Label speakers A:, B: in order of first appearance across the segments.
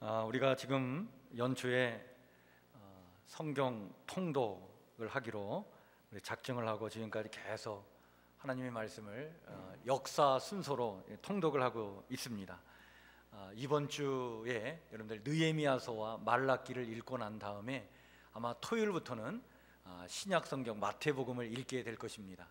A: 우리가 지금 연초에 성경 통독을 하기로 우리 작정을 하고 지금까지 계속 하나님의 말씀을 역사 순서로 통독을 하고 있습니다. 이번 주에 여러분들 느헤미야서와 말라기를 읽고 난 다음에 아마 토요일부터는 신약 성경 마태복음을 읽게 될 것입니다.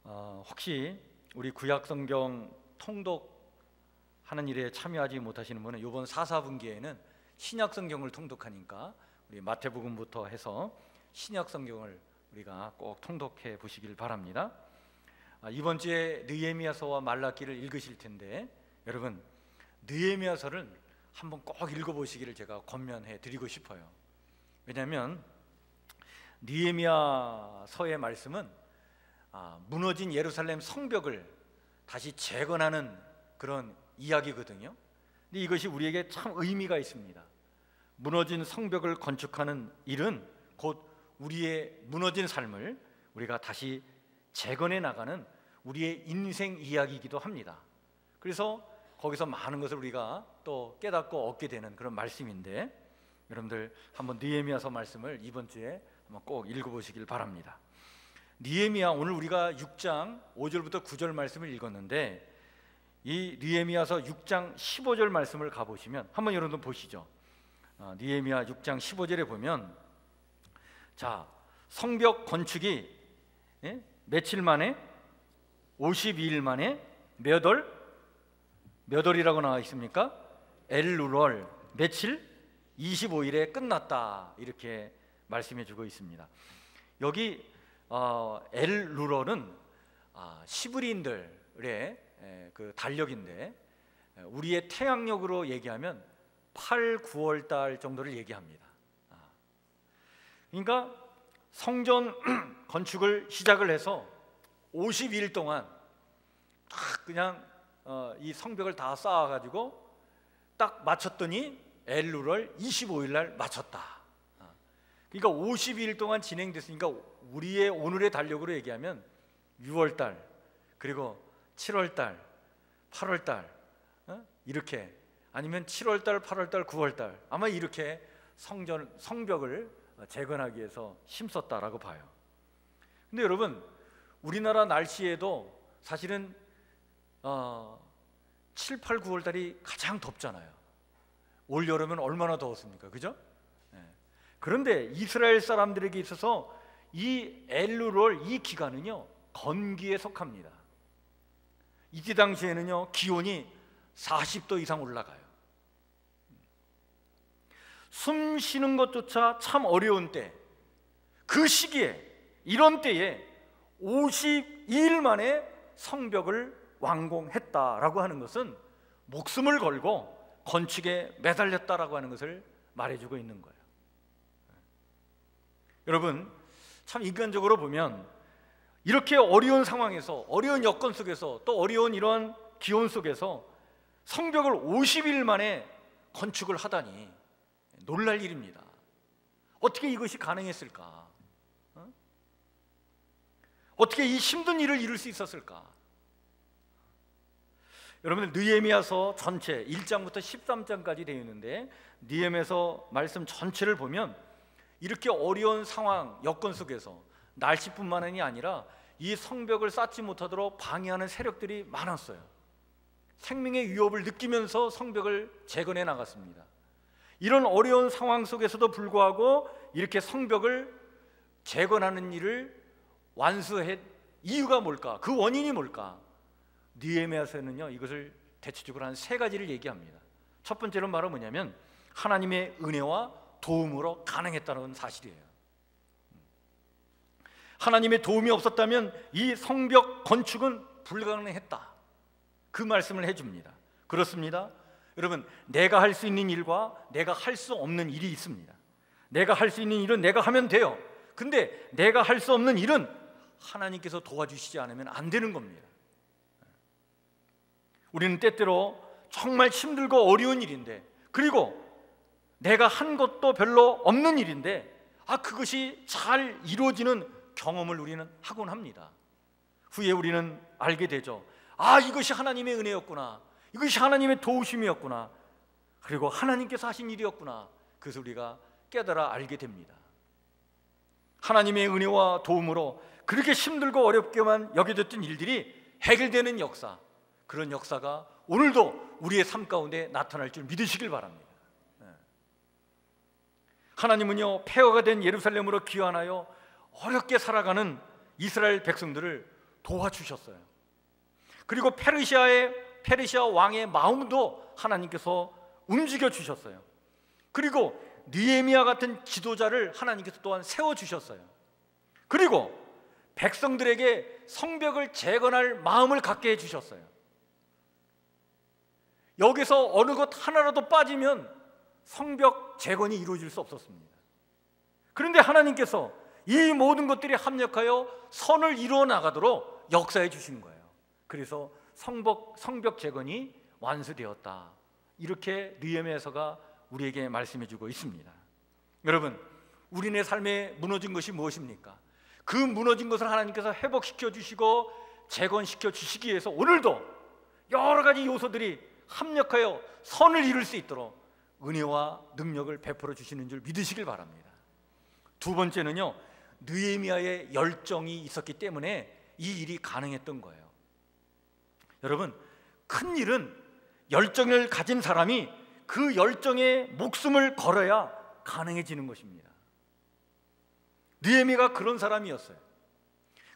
A: 혹시 우리 구약 성경 통독하는 일에 참여하지 못하시는 분은 이번 4분기에는 신약 성경을 통독하니까 우리 마태복음부터 해서 신약 성경을 우리가 꼭 통독해 보시길 바랍니다. 이번 주에 느헤미야서와 말라기를 읽으실 텐데 여러분, 느헤미야서를 한번 꼭 읽어보시기를 제가 권면해 드리고 싶어요. 왜냐하면 느헤미야서의 말씀은 무너진 예루살렘 성벽을 다시 재건하는 그런 이야기거든요. 근데 이것이 우리에게 참 의미가 있습니다. 무너진 성벽을 건축하는 일은 곧 우리의 무너진 삶을 우리가 다시 재건해 나가는 우리의 인생 이야기이기도 합니다. 그래서 거기서 많은 것을 우리가 또 깨닫고 얻게 되는 그런 말씀인데, 여러분들 한번 느헤미야서 말씀을 이번 주에 한번 꼭 읽어보시길 바랍니다. 느헤미야, 오늘 우리가 6장 5절부터 9절 말씀을 읽었는데 이 느헤미야서 6장 15절 말씀을 가보시면 한번 여러분 보시죠. 느헤미야 6장 15절에 보면, 자, 성벽 건축이 며칠 만에 52일 만에 몇 월이라고 나와 있습니까? 엘루럴, 며칠? 25일에 끝났다, 이렇게 말씀해 주고 있습니다. 여기 엘루럴은 시브리인들의 그 달력인데 우리의 태양력으로 얘기하면 8, 9월 달 정도를 얘기합니다. 그러니까 성전 건축을 시작을 해서 52일 동안 딱 그냥 이 성벽을 다 쌓아가지고 딱 마쳤더니 엘루럴 25일 날 마쳤다. 그러니까 52일 동안 진행됐으니까 우리의 오늘의 달력으로 얘기하면 6월 달, 그리고 7월 달, 8월 달, 이렇게, 아니면 7월 달, 8월 달, 9월 달, 아마 이렇게 성벽을 재건하기 위해서 힘썼다라고 봐요. 근데 여러분, 우리나라 날씨에도 사실은 7, 8, 9월 달이 가장 덥잖아요. 올 여름은 얼마나 더웠습니까? 그죠? 그런데 이스라엘 사람들에게 있어서 이 엘루롤, 이 기간은요 건기에 속합니다. 이때 당시에는요 기온이 40도 이상 올라가요. 숨 쉬는 것조차 참 어려운 때, 그 시기에, 이런 때에 52일 만에 성벽을 완공했다라고 하는 것은 목숨을 걸고 건축에 매달렸다라고 하는 것을 말해주고 있는 거예요. 여러분, 참 인간적으로 보면 이렇게 어려운 상황에서, 어려운 여건 속에서, 또 어려운 이런 기온 속에서 성벽을 50일 만에 건축을 하다니 놀랄 일입니다. 어떻게 이것이 가능했을까? 어떻게 이 힘든 일을 이룰 수 있었을까? 여러분들, 느헤미야서 전체 1장부터 13장까지 되어 있는데 느헤미야서 말씀 전체를 보면 이렇게 어려운 상황, 여건 속에서 날씨뿐만이 아니라 이 성벽을 쌓지 못하도록 방해하는 세력들이 많았어요. 생명의 위협을 느끼면서 성벽을 재건해 나갔습니다. 이런 어려운 상황 속에서도 불구하고 이렇게 성벽을 재건하는 일을 완수해. 이유가 뭘까? 그 원인이 뭘까? 느헤미야서는요 이것을 대체적으로 한 3가지를 얘기합니다. 첫 번째로 말은 뭐냐면 하나님의 은혜와 도움으로 가능했다는 사실이에요. 하나님의 도움이 없었다면 이 성벽 건축은 불가능했다, 그 말씀을 해줍니다. 그렇습니다. 여러분, 내가 할 수 있는 일과 내가 할 수 없는 일이 있습니다. 내가 할 수 있는 일은 내가 하면 돼요. 근데 내가 할 수 없는 일은 하나님께서 도와주시지 않으면 안 되는 겁니다. 우리는 때때로 정말 힘들고 어려운 일인데, 그리고 내가 한 것도 별로 없는 일인데 그것이 잘 이루어지는 경험을 우리는 하곤 합니다. 후에 우리는 알게 되죠. 이것이 하나님의 은혜였구나, 이것이 하나님의 도우심이었구나. 그리고 하나님께서 하신 일이었구나, 그것을 우리가 깨달아 알게 됩니다. 하나님의 은혜와 도움으로 그렇게 힘들고 어렵게만 여겨졌던 일들이 해결되는 역사, 그런 역사가 오늘도 우리의 삶 가운데 나타날 줄 믿으시길 바랍니다. 하나님은요, 폐허가 된 예루살렘으로 귀환하여 어렵게 살아가는 이스라엘 백성들을 도와주셨어요. 그리고 페르시아 왕의 마음도 하나님께서 움직여 주셨어요. 그리고 느헤미야 같은 지도자를 하나님께서 또한 세워주셨어요. 그리고 백성들에게 성벽을 재건할 마음을 갖게 해주셨어요. 여기서 어느 것 하나라도 빠지면 성벽 재건이 이루어질 수 없었습니다. 그런데 하나님께서 이 모든 것들이 합력하여 선을 이루어 나가도록 역사해 주시는 거예요. 그래서 성벽 재건이 완수되었다, 이렇게 느헤미야서가 우리에게 말씀해 주고 있습니다. 여러분, 우리네 삶에 무너진 것이 무엇입니까? 그 무너진 것을 하나님께서 회복시켜 주시고 재건시켜 주시기 위해서 오늘도 여러 가지 요소들이 합력하여 선을 이룰 수 있도록 은혜와 능력을 베풀어 주시는 줄 믿으시길 바랍니다. 두 번째는요, 느헤미야의 열정이 있었기 때문에 이 일이 가능했던 거예요. 여러분, 큰 일은 열정을 가진 사람이 그 열정에 목숨을 걸어야 가능해지는 것입니다. 느헤미야가 그런 사람이었어요.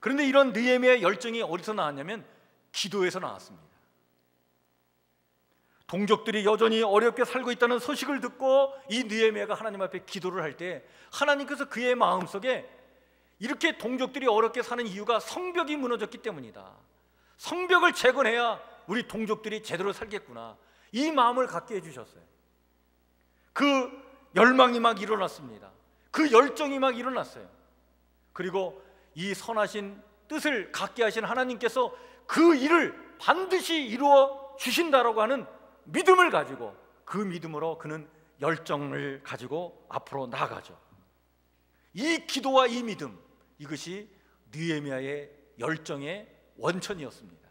A: 그런데 이런 느헤미야의 열정이 어디서 나왔냐면 기도에서 나왔습니다. 동족들이 여전히 어렵게 살고 있다는 소식을 듣고 이 느헤미야가 하나님 앞에 기도를 할 때 하나님께서 그의 마음속에 이렇게 동족들이 어렵게 사는 이유가 성벽이 무너졌기 때문이다, 성벽을 재건해야 우리 동족들이 제대로 살겠구나, 이 마음을 갖게 해주셨어요. 그 열망이 막 일어났습니다. 그 열정이 막 일어났어요. 그리고 이 선하신 뜻을 갖게 하신 하나님께서 그 일을 반드시 이루어 주신다라고 하는 믿음을 가지고, 그 믿음으로 그는 열정을 가지고 앞으로 나아가죠. 이 기도와 이 믿음, 이것이 느헤미야의 열정의 원천이었습니다.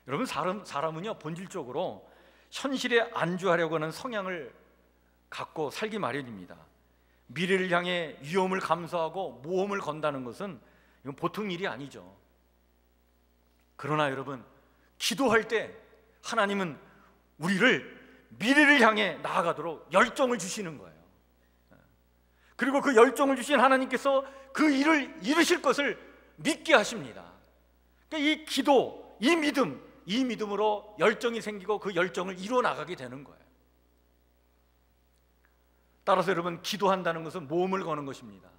A: 여러분, 사람은요, 본질적으로 현실에 안주하려고 하는 성향을 갖고 살기 마련입니다. 미래를 향해 위험을 감수하고 모험을 건다는 것은 이건 보통 일이 아니죠. 그러나 여러분, 기도할 때 하나님은 우리를 미래를 향해 나아가도록 열정을 주시는 거예요. 그리고 그 열정을 주신 하나님께서 그 일을 이루실 것을 믿게 하십니다. 그러니까 이 기도, 이 믿음, 이 믿음으로 열정이 생기고 그 열정을 이루어 나가게 되는 거예요. 따라서 여러분, 기도한다는 것은 모험을 거는 것입니다.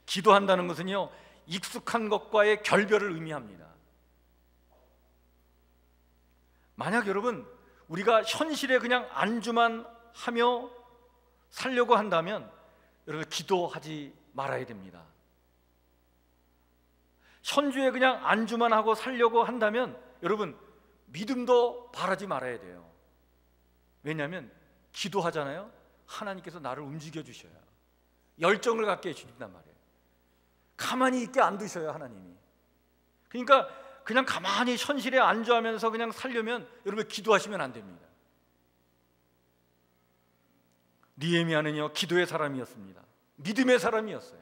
A: 기도한다는 것은요, 익숙한 것과의 결별을 의미합니다. 만약 여러분, 우리가 현실에 그냥 안주만 하며 살려고 한다면 여러분, 기도하지 말아야 됩니다. 현주에 그냥 안주만 하고 살려고 한다면 여러분, 믿음도 바라지 말아야 돼요. 왜냐하면 기도하잖아요, 하나님께서 나를 움직여 주셔야, 열정을 갖게 해주신단 말이에요. 가만히 있게 안 두셔요, 하나님이. 그러니까 그냥 가만히 현실에 안주하면서 그냥 살려면 여러분, 기도하시면 안 됩니다. 느헤미야는요, 기도의 사람이었습니다. 믿음의 사람이었어요.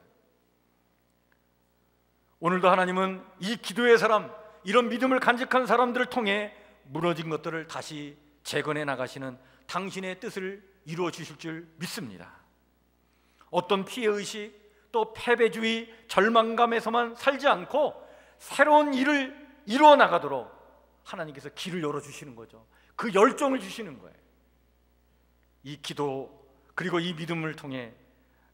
A: 오늘도 하나님은 이 기도의 사람, 이런 믿음을 간직한 사람들을 통해 무너진 것들을 다시 재건해 나가시는 당신의 뜻을 이루어 주실 줄 믿습니다. 어떤 피해의식, 또 패배주의, 절망감에서만 살지 않고 새로운 일을 이루어 나가도록 하나님께서 길을 열어주시는 거죠. 그 열정을 주시는 거예요. 이 기도 그리고 이 믿음을 통해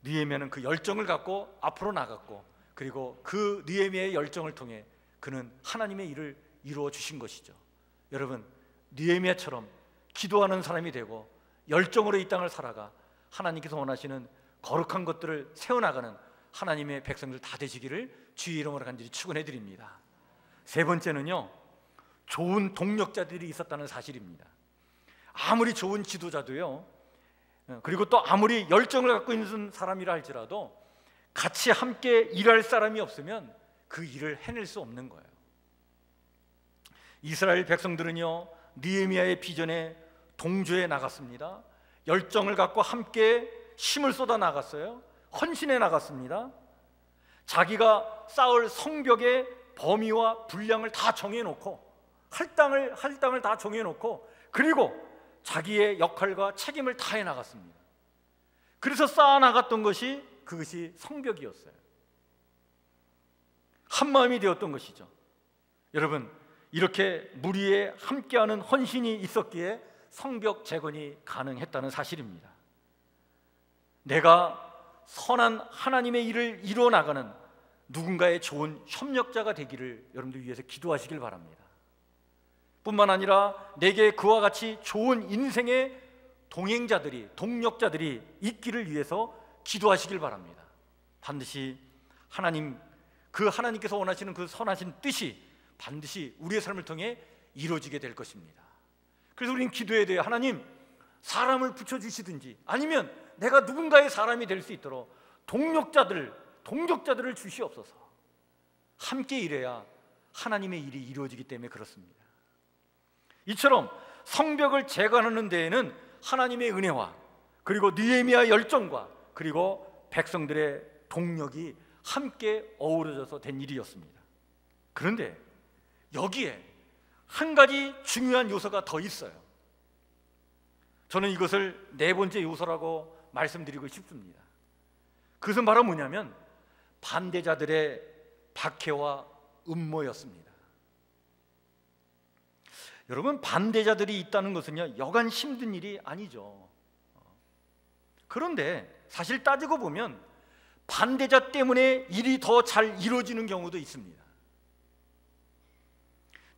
A: 느헤미야는 그 열정을 갖고 앞으로 나갔고, 그리고 그 느헤미야의 열정을 통해 그는 하나님의 일을 이루어 주신 것이죠. 여러분, 느헤미야처럼 기도하는 사람이 되고 열정으로 이 땅을 살아가 하나님께서 원하시는 거룩한 것들을 세워나가는 하나님의 백성들 다 되시기를 주의 이름으로 간절히 축원해 드립니다. 세 번째는요, 좋은 동력자들이 있었다는 사실입니다. 아무리 좋은 지도자도요, 그리고 또 아무리 열정을 갖고 있는 사람이라 할지라도 같이 함께 일할 사람이 없으면 그 일을 해낼 수 없는 거예요. 이스라엘 백성들은요, 느헤미야의 비전에 동조에 나갔습니다. 열정을 갖고 함께 힘을 쏟아 나갔어요. 헌신해 나갔습니다. 자기가 쌓을 성벽의 범위와 분량을 다 정해놓고 할 땅을 다 정해놓고 그리고 자기의 역할과 책임을 다해 나갔습니다. 그래서 쌓아 나갔던 것이 그것이 성벽이었어요. 한마음이 되었던 것이죠. 여러분, 이렇게 무리에 함께하는 헌신이 있었기에 성벽 재건이 가능했다는 사실입니다. 내가 선한 하나님의 일을 이루어 나가는 누군가의 좋은 협력자가 되기를 여러분들 위해서 기도하시길 바랍니다. 뿐만 아니라 내게 그와 같이 좋은 인생의 동행자들이, 동력자들이 있기를 위해서 기도하시길 바랍니다. 반드시 하나님께서 원하시는 그 선하신 뜻이 반드시 우리의 삶을 통해 이루어지게 될 것입니다. 그래서 우리는 기도해야 돼요. 하나님, 사람을 붙여주시든지 아니면 내가 누군가의 사람이 될 수 있도록 동력자들을 주시옵소서. 함께 일해야 하나님의 일이 이루어지기 때문에 그렇습니다. 이처럼 성벽을 재건하는 데에는 하나님의 은혜와 그리고 느헤미야의 열정과 그리고 백성들의 동력이 함께 어우러져서 된 일이었습니다. 그런데 여기에 한 가지 중요한 요소가 더 있어요. 저는 이것을 네 번째 요소라고 말씀드리고 싶습니다. 그것은 바로 뭐냐면 반대자들의 박해와 음모였습니다. 여러분, 반대자들이 있다는 것은요, 여간 힘든 일이 아니죠. 그런데 사실 따지고 보면 반대자 때문에 일이 더 잘 이루어지는 경우도 있습니다.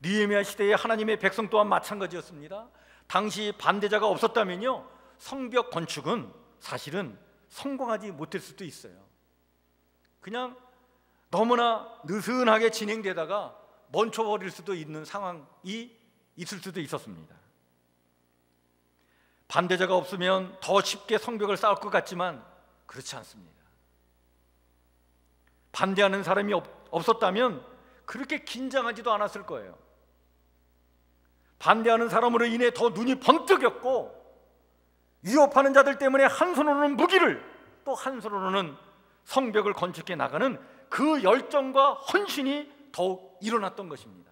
A: 느헤미야 시대의 하나님의 백성 또한 마찬가지였습니다. 당시 반대자가 없었다면요, 성벽 건축은 사실은 성공하지 못할 수도 있어요. 그냥 너무나 느슨하게 진행되다가 멈춰버릴 수도 있는 상황이 있을 수도 있었습니다. 반대자가 없으면 더 쉽게 성벽을 쌓을 것 같지만 그렇지 않습니다. 반대하는 사람이 없었다면 그렇게 긴장하지도 않았을 거예요. 반대하는 사람으로 인해 더 눈이 번뜩였고, 위협하는 자들 때문에 한 손으로는 무기를, 또 한 손으로는 성벽을 건축해 나가는 그 열정과 헌신이 더욱 일어났던 것입니다.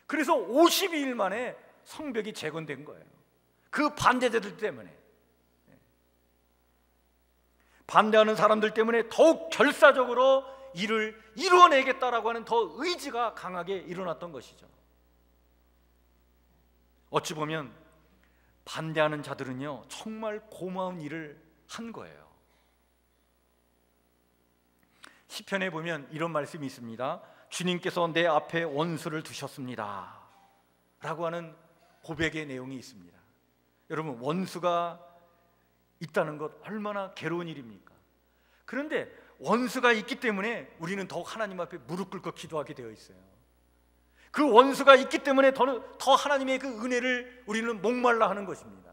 A: 그래서 52일 만에 성벽이 재건된 거예요. 그 반대자들 때문에, 반대하는 사람들 때문에 더욱 결사적으로 일을 이루어내겠다라고 하는 더 의지가 강하게 일어났던 것이죠. 어찌 보면 반대하는 자들은요, 정말 고마운 일을 한 거예요. 시편에 보면 이런 말씀이 있습니다. 주님께서 내 앞에 원수를 두셨습니다 라고 하는 고백의 내용이 있습니다. 여러분, 원수가 있다는 것 얼마나 괴로운 일입니까? 그런데 원수가 있기 때문에 우리는 더욱 하나님 앞에 무릎 꿇고 기도하게 되어 있어요. 그 원수가 있기 때문에 더 하나님의 그 은혜를 우리는 목말라 하는 것입니다.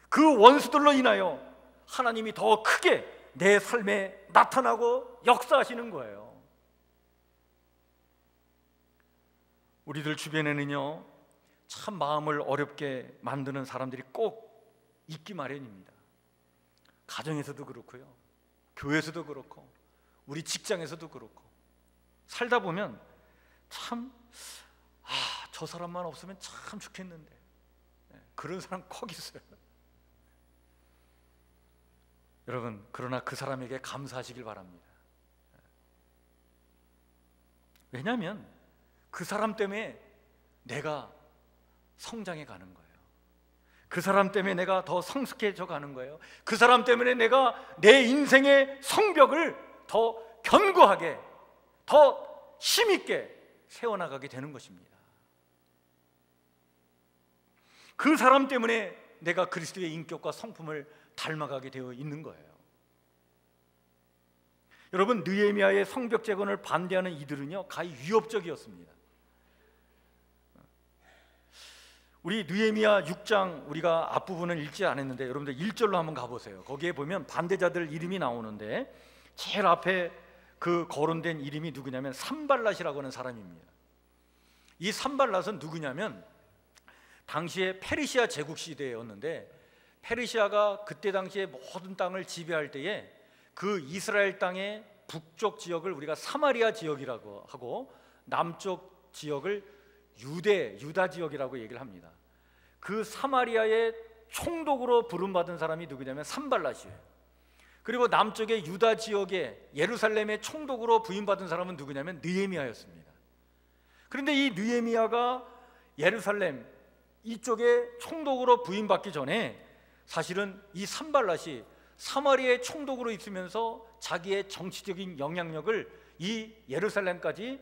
A: 그 원수들로 인하여 하나님이 더 크게 내 삶에 나타나고 역사하시는 거예요. 우리들 주변에는요, 참 마음을 어렵게 만드는 사람들이 꼭 있기 마련입니다. 가정에서도 그렇고요, 교회에서도 그렇고, 우리 직장에서도 그렇고, 살다 보면 참, 저 사람만 없으면 참 좋겠는데, 그런 사람 꼭 있어요. 여러분, 그러나 그 사람에게 감사하시길 바랍니다. 왜냐하면 그 사람 때문에 내가 성장해 가는 거예요. 그 사람 때문에 내가 더 성숙해져 가는 거예요. 그 사람 때문에 내가 내 인생의 성벽을 더 견고하게, 더 힘있게 세워나가게 되는 것입니다. 그 사람 때문에 내가 그리스도의 인격과 성품을 닮아가게 되어 있는 거예요. 여러분, 느헤미야의 성벽 재건을 반대하는 이들은요, 가히 위협적이었습니다. 우리 느헤미야 6장, 우리가 앞부분은 읽지 않았는데 여러분들 1절로 한번 가보세요. 거기에 보면 반대자들 이름이 나오는데 제일 앞에 그 거론된 이름이 누구냐면 산발랏이라고 하는 사람입니다. 이 산발랏은 누구냐면 당시에 페르시아 제국 시대였는데, 페르시아가 그때 당시에 모든 땅을 지배할 때에 그 이스라엘 땅의 북쪽 지역을 우리가 사마리아 지역이라고 하고 남쪽 지역을 유다 지역이라고 얘기를 합니다. 그 사마리아의 총독으로 부름받은 사람이 누구냐면 산발랏이에요. 그리고 남쪽의 유다 지역의 예루살렘의 총독으로 부임받은 사람은 누구냐면 느헤미야였습니다. 그런데 이 느헤미야가 예루살렘 이쪽에 총독으로 부임받기 전에 사실은 이 산발랏이 사마리아의 총독으로 있으면서 자기의 정치적인 영향력을 이 예루살렘까지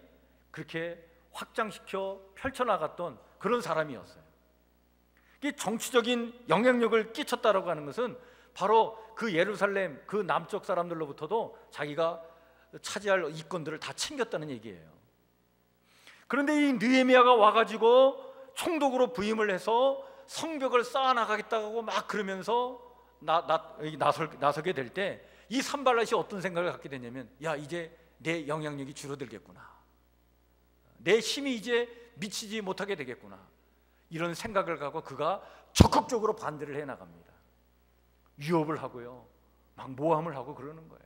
A: 그렇게 확장시켜 펼쳐나갔던 그런 사람이었어요. 이 정치적인 영향력을 끼쳤다라고 하는 것은 바로 그 예루살렘 그 남쪽 사람들로부터도 자기가 차지할 이권들을 다 챙겼다는 얘기예요. 그런데 이 느헤미야가 와가지고 총독으로 부임을 해서 성벽을 쌓아나가겠다고 막 그러면서 나서게 될 때 이 산발랏이 어떤 생각을 갖게 되냐면, 야, 이제 내 영향력이 줄어들겠구나, 내 힘이 이제 미치지 못하게 되겠구나, 이런 생각을 갖고 그가 적극적으로 반대를 해나갑니다. 위협을 하고요, 막 모함을 하고 그러는 거예요.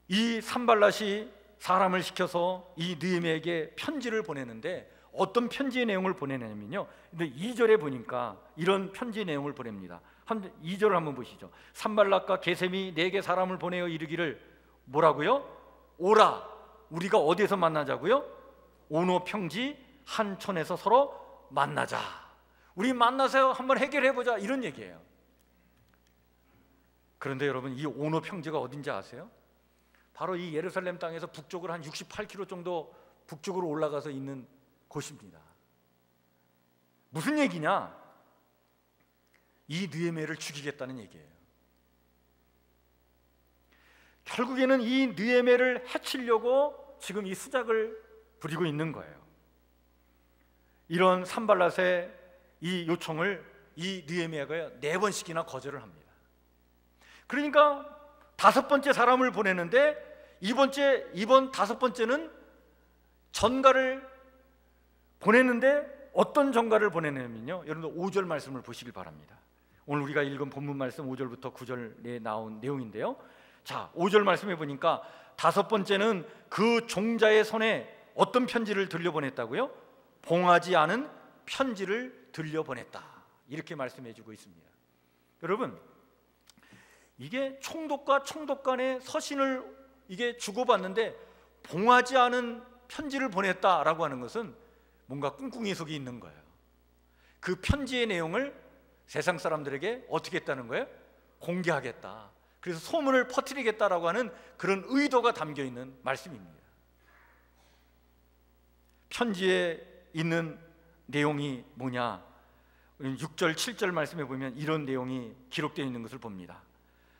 A: 이 산발랏이 사람을 시켜서 이 느헤미야에게 편지를 보내는데 어떤 편지의 내용을 보내냐면요, 근데 2절에 보니까 이런 편지의 내용을 보냅니다. 2절을 한번 보시죠. 산발랏과 게셈이 내게 사람을 보내어 이르기를 뭐라고요? 오라, 우리가 어디에서 만나자고요? 오노 평지 한촌에서 서로 만나자. 우리 만나서 한번 해결해보자, 이런 얘기예요. 그런데 여러분, 이 오노 평지가 어딘지 아세요? 바로 이 예루살렘 땅에서 북쪽으로 한 68km 정도 북쪽으로 올라가서 있는 곳입니다. 무슨 얘기냐? 이 느헤미야를 죽이겠다는 얘기예요. 결국에는 이 느헤미야를 해치려고 지금 이 수작을 부리고 있는 거예요. 이런 산발랏의 이 요청을 이 느헤미야가 4번씩이나 거절을 합니다. 그러니까 5번째 사람을 보내는데 이번 5번째는 전가를 보냈는데 어떤 전가를 보내냐면요, 여러분들 5절 말씀을 보시길 바랍니다. 오늘 우리가 읽은 본문 말씀 5절부터 9절에 나온 내용인데요, 자, 5절 말씀해 보니까 5번째는 그 종자의 손에 어떤 편지를 들려보냈다고요? 봉하지 않은 편지를 들려보냈다, 이렇게 말씀해 주고 있습니다. 여러분, 이게 총독과 총독 간의 서신을 이게 주고받는데 봉하지 않은 편지를 보냈다라고 하는 것은 뭔가 꿍꿍이 속에 있는 거예요. 그 편지의 내용을 세상 사람들에게 어떻게 했다는 거예요? 공개하겠다, 그래서 소문을 퍼뜨리겠다라고 하는 그런 의도가 담겨 있는 말씀입니다. 편지에 있는 내용이 뭐냐? 6절, 7절 말씀에 보면 이런 내용이 기록되어 있는 것을 봅니다.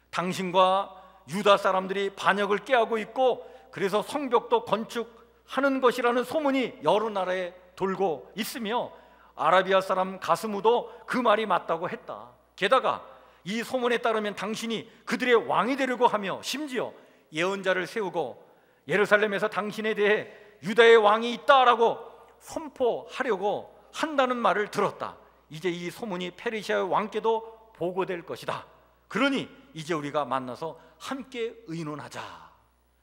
A: 당신과 유다 사람들이 반역을 꾀하고 있고 그래서 성벽도 건축하는 것이라는 소문이 여러 나라에 돌고 있으며 아라비아 사람 가스무도 그 말이 맞다고 했다. 게다가 이 소문에 따르면 당신이 그들의 왕이 되려고 하며 심지어 예언자를 세우고 예루살렘에서 당신에 대해 유다의 왕이 있다라고 선포하려고 한다는 말을 들었다. 이제 이 소문이 페르시아의 왕께도 보고될 것이다. 그러니 이제 우리가 만나서 함께 의논하자,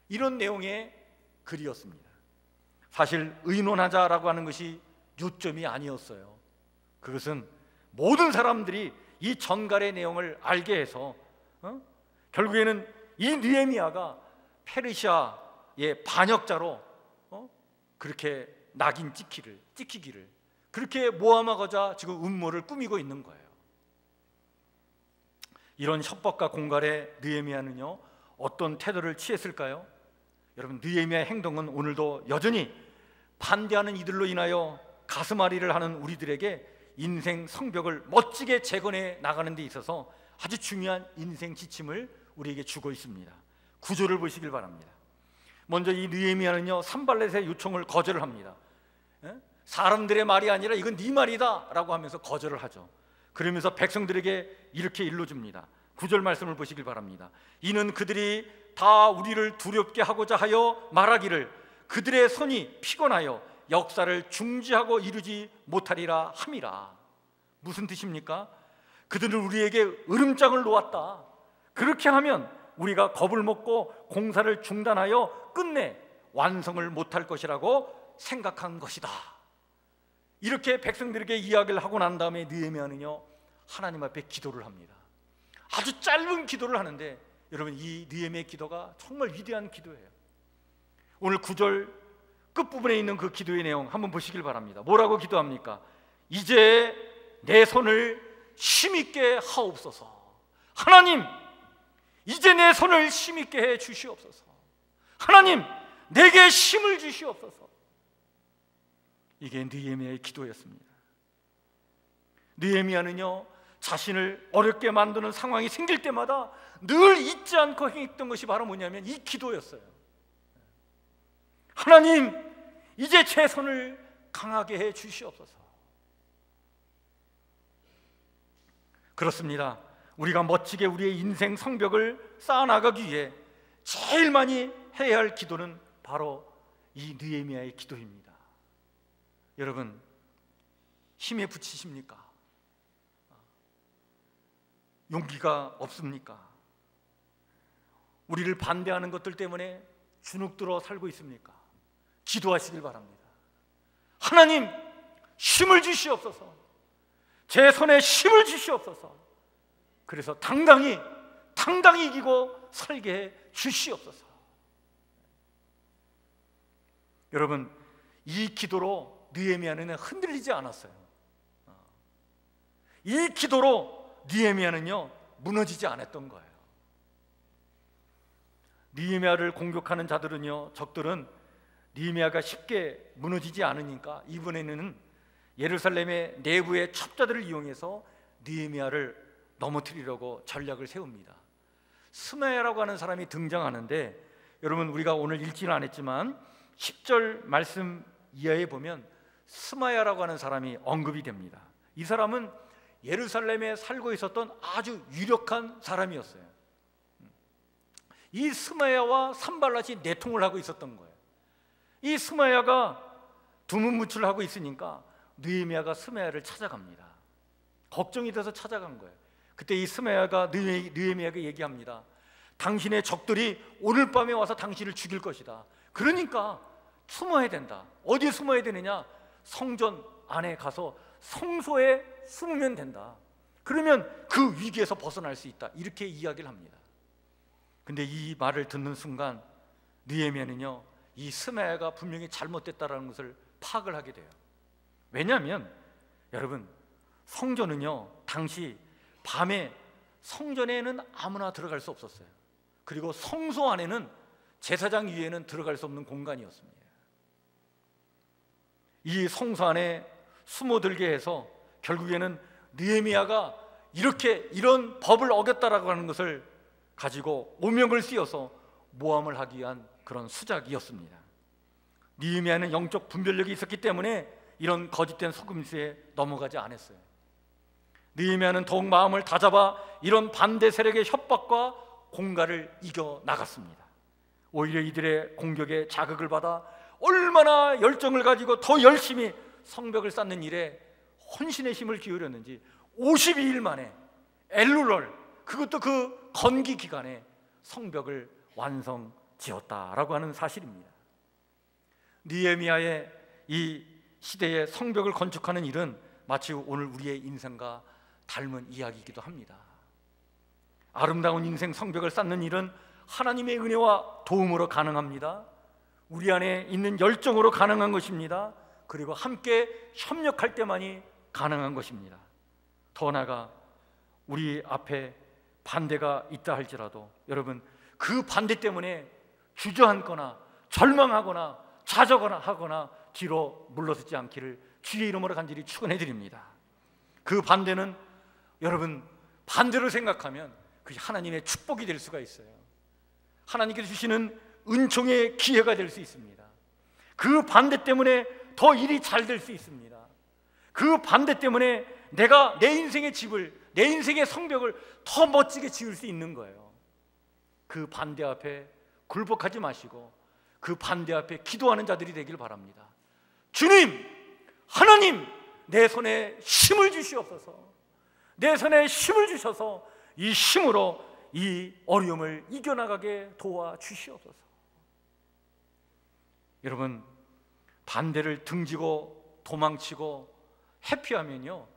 A: 이런 내용의 글이었습니다. 사실 의논하자라고 하는 것이 요점이 아니었어요. 그것은 모든 사람들이 이 전갈의 내용을 알게 해서 결국에는 이 느헤미야가 페르시아의 반역자로 그렇게 낙인 찍히기를 그렇게 모함하고자 지금 음모를 꾸미고 있는 거예요. 이런 협박과 공갈에 느헤미야는요 어떤 태도를 취했을까요? 여러분, 느헤미야의 행동은 오늘도 여전히 반대하는 이들로 인하여 가슴앓이를 하는 우리들에게 인생 성벽을 멋지게 재건해 나가는 데 있어서 아주 중요한 인생 지침을 우리에게 주고 있습니다. 구조를 보시길 바랍니다. 먼저 이 느헤미야는요 산발렛의 요청을 거절을 합니다. 사람들의 말이 아니라 이건 네 말이다 라고 하면서 거절을 하죠. 그러면서 백성들에게 이렇게 일러줍니다. 9절 말씀을 보시길 바랍니다. 이는 그들이 다 우리를 두렵게 하고자 하여 말하기를 그들의 손이 피곤하여 역사를 중지하고 이루지 못하리라 함이라. 무슨 뜻입니까? 그들은 우리에게 으름장을 놓았다. 그렇게 하면 우리가 겁을 먹고 공사를 중단하여 끝내 완성을 못할 것이라고 생각한 것이다. 이렇게 백성들에게 이야기를 하고 난 다음에 느헤미야는요 하나님 앞에 기도를 합니다. 아주 짧은 기도를 하는데 여러분, 이 느헤미야의 기도가 정말 위대한 기도예요. 오늘 9절 끝부분에 있는 그 기도의 내용 한번 보시길 바랍니다. 뭐라고 기도합니까? 이제 내 손을 힘있게 하옵소서. 하나님, 이제 내 손을 힘있게 해 주시옵소서. 하나님, 내게 힘을 주시옵소서. 이게 느헤미야의 기도였습니다. 느헤미야는요 자신을 어렵게 만드는 상황이 생길 때마다 늘 잊지 않고 행했던 것이 바로 뭐냐면 이 기도였어요. 하나님, 이제 제 손을 강하게 해 주시옵소서. 그렇습니다. 우리가 멋지게 우리의 인생 성벽을 쌓아나가기 위해 제일 많이 해야 할 기도는 바로 이 느헤미야의 기도입니다. 여러분, 힘에 부치십니까? 용기가 없습니까? 우리를 반대하는 것들 때문에 주눅들어 살고 있습니까? 기도하시길 바랍니다. 하나님, 힘을 주시옵소서. 제 손에 힘을 주시옵소서. 그래서 당당히 이기고 살게 해 주시옵소서. 여러분, 이 기도로 느헤미야는 흔들리지 않았어요. 이 기도로 느헤미야는요 무너지지 않았던 거예요. 느헤미야를 공격하는 자들은요, 적들은 느헤미야가 쉽게 무너지지 않으니까 이번에는 예루살렘의 내부의 첩자들을 이용해서 느헤미야를 넘어뜨리려고 전략을 세웁니다. 스마야라고 하는 사람이 등장하는데, 여러분 우리가 오늘 읽지는 않았지만 10절 말씀 이하에 보면 스마야라고 하는 사람이 언급이 됩니다. 이 사람은 예루살렘에 살고 있었던 아주 유력한 사람이었어요. 이 스마야와 산발랏이 내통을 하고 있었던 거예요. 이 스마야가 두문무출을 하고 있으니까 느헤미야가 스마야를 찾아갑니다. 걱정이 돼서 찾아간 거예요. 그때 이 스마야가 느헤미야에게 얘기합니다. 당신의 적들이 오늘 밤에 와서 당신을 죽일 것이다. 그러니까 숨어야 된다. 어디에 숨어야 되느냐? 성전 안에 가서 성소에 숨으면 된다. 그러면 그 위기에서 벗어날 수 있다. 이렇게 이야기를 합니다. 근데 이 말을 듣는 순간 느헤미야는요 이 스마야가 분명히 잘못됐다라는 것을 파악을 하게 돼요. 왜냐하면 여러분, 성전은요 당시 밤에 성전에는 아무나 들어갈 수 없었어요. 그리고 성소 안에는 제사장 위에는 들어갈 수 없는 공간이었습니다. 이 성소 안에 숨어들게 해서 결국에는 느헤미야가 이런 법을 어겼다라고 하는 것을 가지고 오명을 씌워서 모함을 하기 위한 그런 수작이었습니다. 느헤미야는 영적 분별력이 있었기 때문에 이런 거짓된 속임수에 넘어가지 않았어요. 느헤미야는 더욱 마음을 다잡아 이런 반대 세력의 협박과 공갈을 이겨 나갔습니다. 오히려 이들의 공격에 자극을 받아 얼마나 열정을 가지고 더 열심히 성벽을 쌓는 일에 헌신의 힘을 기울였는지 52일 만에 엘룰월, 그것도 그 건기 기간에 성벽을 완성지었다라고 하는 사실입니다. 느헤미야의 이 시대의 성벽을 건축하는 일은 마치 오늘 우리의 인생과 닮은 이야기이기도 합니다. 아름다운 인생 성벽을 쌓는 일은 하나님의 은혜와 도움으로 가능합니다. 우리 안에 있는 열정으로 가능한 것입니다. 그리고 함께 협력할 때만이 가능한 것입니다. 더 나아가 우리 앞에 반대가 있다 할지라도 여러분, 그 반대 때문에 주저앉거나 절망하거나 좌절하거나 하거나 뒤로 물러서지 않기를 주의 이름으로 간절히 축원해 드립니다. 그 반대는 여러분, 반대로 생각하면 그게 하나님의 축복이 될 수가 있어요. 하나님께서 주시는 은총의 기회가 될 수 있습니다. 그 반대 때문에 더 일이 잘 될 수 있습니다. 그 반대 때문에 내가 내 인생의 집을, 내 인생의 성벽을 더 멋지게 지을 수 있는 거예요. 그 반대 앞에 굴복하지 마시고 그 반대 앞에 기도하는 자들이 되길 바랍니다. 주님, 하나님, 내 손에 힘을 주시옵소서. 내 손에 힘을 주셔서 이 힘으로 이 어려움을 이겨나가게 도와주시옵소서. 여러분, 반대를 등지고 도망치고 회피하면요,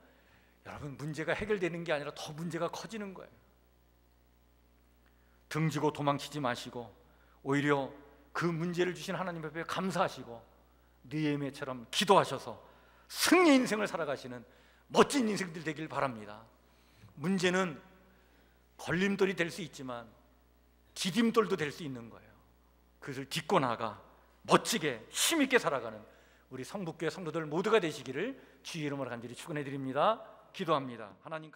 A: 여러분, 문제가 해결되는 게 아니라 더 문제가 커지는 거예요. 등지고 도망치지 마시고 오히려 그 문제를 주신 하나님 앞에 감사하시고 느헤미야처럼 기도하셔서 승리 인생을 살아가시는 멋진 인생들 되길 바랍니다. 문제는 걸림돌이 될 수 있지만 디딤돌도 될 수 있는 거예요. 그것을 딛고 나가 멋지게 힘있게 살아가는 우리 성북교회 성도들 모두가 되시기를 주의 이름으로 간절히 축원해 드립니다. 기도합니다. 하나님